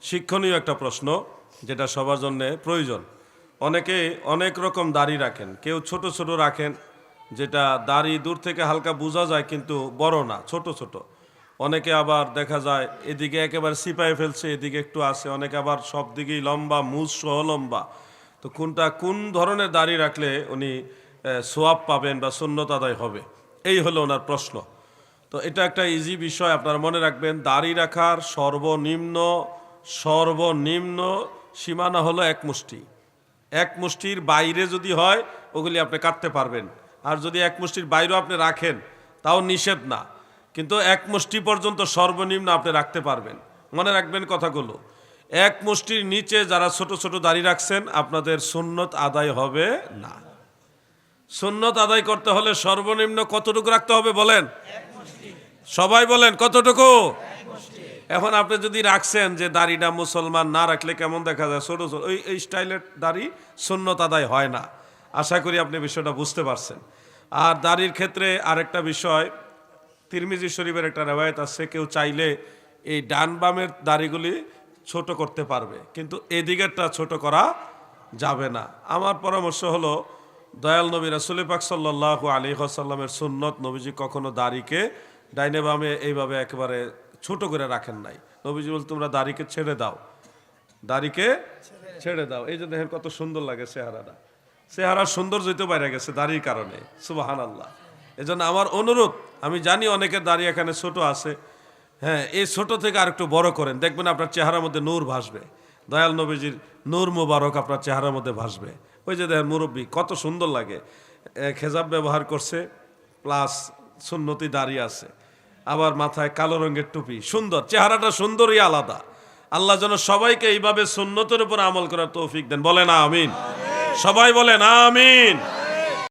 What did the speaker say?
শিক্ষণীয় একটা প্রশ্ন, যেটা সবার জন্য প্রয়োজন। অনেকে অনেক রকম দাড়ি রাখেন, কেউ ছোট ছোট রাখেন, যেটা দাড়ি দূর থেকে হালকা বোঝা যায় কিন্তু বড় না, ছোট ছোট। অনেকে আবার দেখা যায় এদিকে একেবারে সিপাই ফেলছে, এদিকে একটু আছে, অনেকে আবার সব দিকেই লম্বা, মুজ সহ লম্বা। তো কোন ধরনের দাড়ি রাখলে উনি সোয়াব পাবেন বা সুন্নত আদায় হবে, এই হলো ওনার প্রশ্ন। তো এটা একটা ইজি বিষয়, আপনারা মনে রাখবেন। দাড়ি রাখার সর্বনিম্ন সীমানা হলো এক মুষ্টি। এক মুষ্টির বাইরে যদি হয় ওগুলি আপনি কাটতে পারবেন, আর যদি এক মুষ্টির বাইরেও আপনি রাখেন তাও নিষেধ না, কিন্তু এক মুষ্টি পর্যন্ত সর্বনিম্ন আপনি রাখতে পারবেন। মনে রাখবেন কথাগুলো। এক মুষ্টির নিচে যারা ছোট ছোট দাড়ি রাখছেন আপনাদের সুন্নত আদায় হবে না। সুন্নত আদায় করতে হলে সর্বনিম্ন কতটুকু রাখতে হবে বলেন? সবাই বলেন কতটুকু? এখন আপনি যদি রাখছেন যে দাড়িটা মুসলমান না রাখলে কেমন দেখা যায়, ছোট ছোট ওই স্টাইলের দাড়ি, সুন্নত আদায় হয় না। আশা করি আপনি বিষয়টা বুঝতে পারছেন। আর দাড়ির ক্ষেত্রে আরেকটা বিষয়, তিরমিজি শরীফের একটা রেওয়ায়েত আছে, কেউ চাইলে এই ডান বামের দাড়িগুলি ছোট করতে পারবে, কিন্তু এদিকেরটা ছোট করা যাবে না। আমার পরামর্শ হলো, দয়াল নবী রাসূল পাক সাল্লাল্লাহু আলাইহি ওয়াসাল্লামের সুন্নত, নবীজি কখনো দাড়িকে ডাইনে বামে এইভাবে একেবারে ছোট করে রাখেন নাই। নবীজি বলতে তোমরা দাড়িকে ছেড়ে দাও, দাড়িকে ছেড়ে দাও। এই যে দেখেন কত সুন্দর লাগে চেহারাটা, চেহারা সৌন্দর্য তো বাইরে গেছে দাড়ির কারণে, সুবহানাল্লাহ। এজন্য আমার অনুরোধ, আমি জানি অনেকের দাড়ি এখানে ছোট আছে, হ্যাঁ, এই ছোট থেকে আর একটু বড় করেন, দেখবেন আপনার চেহারার মধ্যে নূর ভাসবে, দয়াল নবীজির নূর মুবারক আপনার চেহারার মধ্যে ভাসবে। ওই যে দেখেন মুরব্বী কত সুন্দর লাগে, খেজাব ব্যবহার করছে, প্লাস সুন্নতি দাড়ি আছে, আবার মাথায় কালো রঙের টুপি, সুন্দর চেহারাটা, সুন্দরই আলাদা। আল্লাহ যেন সবাইকে এইভাবে সুন্নতের উপর আমল করার তৌফিক দেন, বলেন আমিন। সবাই বলেন আমিন।